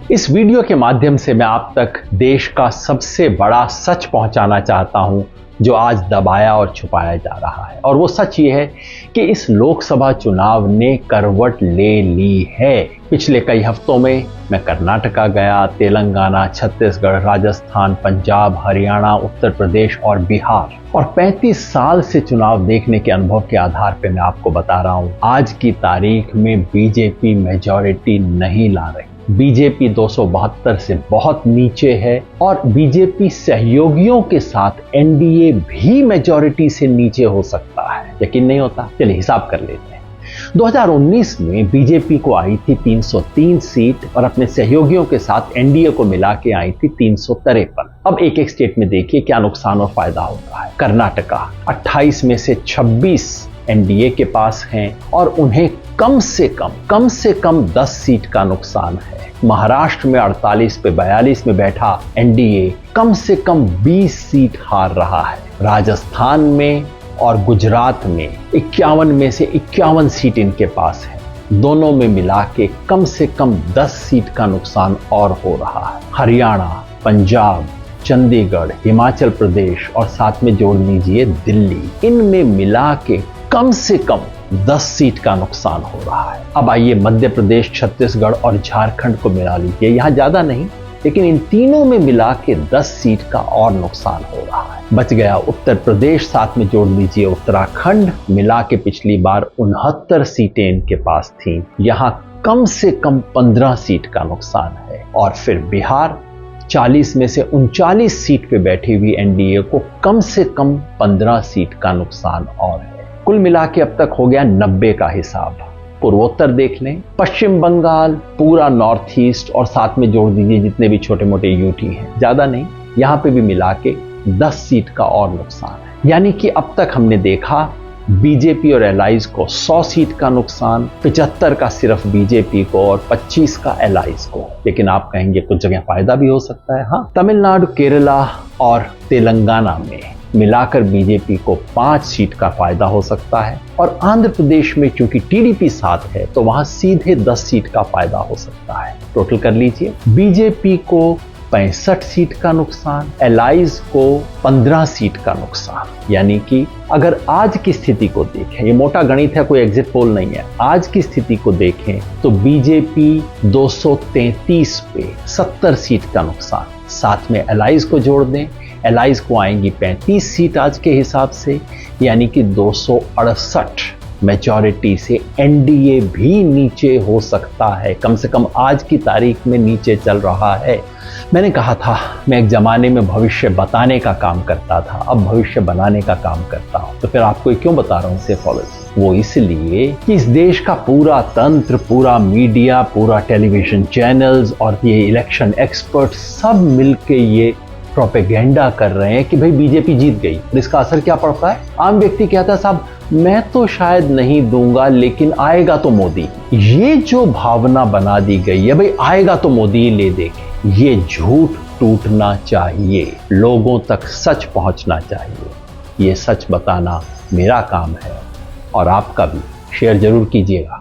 इस वीडियो के माध्यम से मैं आप तक देश का सबसे बड़ा सच पहुंचाना चाहता हूं जो आज दबाया और छुपाया जा रहा है। और वो सच ये है कि इस लोकसभा चुनाव ने करवट ले ली है। पिछले कई हफ्तों में मैं कर्नाटका गया, तेलंगाना, छत्तीसगढ़, राजस्थान, पंजाब, हरियाणा, उत्तर प्रदेश और बिहार, और 35 साल से चुनाव देखने के अनुभव के आधार पर मैं आपको बता रहा हूं, आज की तारीख में बीजेपी मेजॉरिटी नहीं ला रही। बीजेपी 272 से बहुत नीचे है और बीजेपी सहयोगियों के साथ एनडीए भी मेजॉरिटी से नीचे हो सकता है। यकीन नहीं होता? चलिए हिसाब कर लेते हैं। 2019 में बीजेपी को आई थी 303 सीट और अपने सहयोगियों के साथ एनडीए को मिला के आई थी 353। अब एक एक स्टेट में देखिए क्या नुकसान और फायदा होता है। कर्नाटका 28 में से 26 एनडीए के पास हैं और उन्हें कम से कम 10 सीट का नुकसान है। महाराष्ट्र में 48 पे 42 में बैठा एनडीए कम से कम 20 सीट हार रहा है। राजस्थान में और गुजरात में 51 में से 51 सीट इनके पास है। दोनों में मिला के कम से कम 10 सीट का नुकसान और हो रहा है। हरियाणा, पंजाब, चंडीगढ़, हिमाचल प्रदेश और साथ में जोड़ लीजिए दिल्ली, इनमें मिला के कम से कम 10 सीट का नुकसान हो रहा है। अब आइए मध्य प्रदेश, छत्तीसगढ़ और झारखंड को मिला लीजिए। यहां ज्यादा नहीं, लेकिन इन तीनों में मिला के 10 सीट का और नुकसान हो रहा है। बच गया उत्तर प्रदेश, साथ में जोड़ लीजिए उत्तराखंड, मिला के पिछली बार 69 सीटें इनके पास थी, यहां कम से कम 15 सीट का नुकसान है। और फिर बिहार 40 में से 39 सीट पे बैठी हुई एनडीए को कम से कम 15 सीट का नुकसान और है। कुल मिला के अब तक हो गया 90 का हिसाब। पूर्वोत्तर देख लें, पश्चिम बंगाल, पूरा नॉर्थ ईस्ट और साथ में जोड़ दीजिए जितने भी छोटे मोटे यूटी हैं, ज्यादा नहीं, यहां पे भी मिला के 10 सीट का और नुकसान है। यानी कि अब तक हमने देखा बीजेपी और एलाइज को 100 सीट का नुकसान, 75 का सिर्फ बीजेपी को और 25 का एलाइज को। लेकिन आप कहेंगे कुछ जगह फायदा भी हो सकता है। हाँ, तमिलनाडु, केरला और तेलंगाना में मिलाकर बीजेपी को 5 सीट का फायदा हो सकता है। और आंध्र प्रदेश में चूंकि टीडीपी साथ है तो वहां सीधे 10 सीट का फायदा हो सकता है। टोटल कर लीजिए, बीजेपी को 65 सीट का नुकसान, एलाइज को 15 सीट का नुकसान। यानी कि अगर आज की स्थिति को देखें, ये मोटा गणित है, कोई एग्जिट पोल नहीं है, आज की स्थिति को देखें तो बीजेपी 233 पे 70 सीट का नुकसान, साथ में एलाइज को जोड़ दें, एलाइज को आएंगी 35 सीट आज के हिसाब से, यानी कि 268 मेजॉरिटी से एनडीए भी नीचे हो सकता है। कम से कम आज की तारीख में नीचे चल रहा है। मैंने कहा था मैं एक जमाने में भविष्य बताने का काम करता था, अब भविष्य बनाने का काम करता हूं। तो फिर आपको क्यों बता रहा हूं सेफोलॉजी? वो इसलिए कि इस देश का पूरा तंत्र, पूरा मीडिया, पूरा टेलीविजन चैनल्स और ये इलेक्शन एक्सपर्ट सब मिलके ये प्रोपेगेंडा कर रहे हैं कि भाई बीजेपी जीत गई। और इसका असर क्या पड़ता है? आम व्यक्ति कहता है साहब मैं तो शायद नहीं दूंगा लेकिन आएगा तो मोदी। ये जो भावना बना दी गई है भाई आएगा तो मोदी ले देंगे, ये झूठ टूटना चाहिए, लोगों तक सच पहुंचना चाहिए। ये सच बताना मेरा काम है और आपका भी। शेयर जरूर कीजिएगा।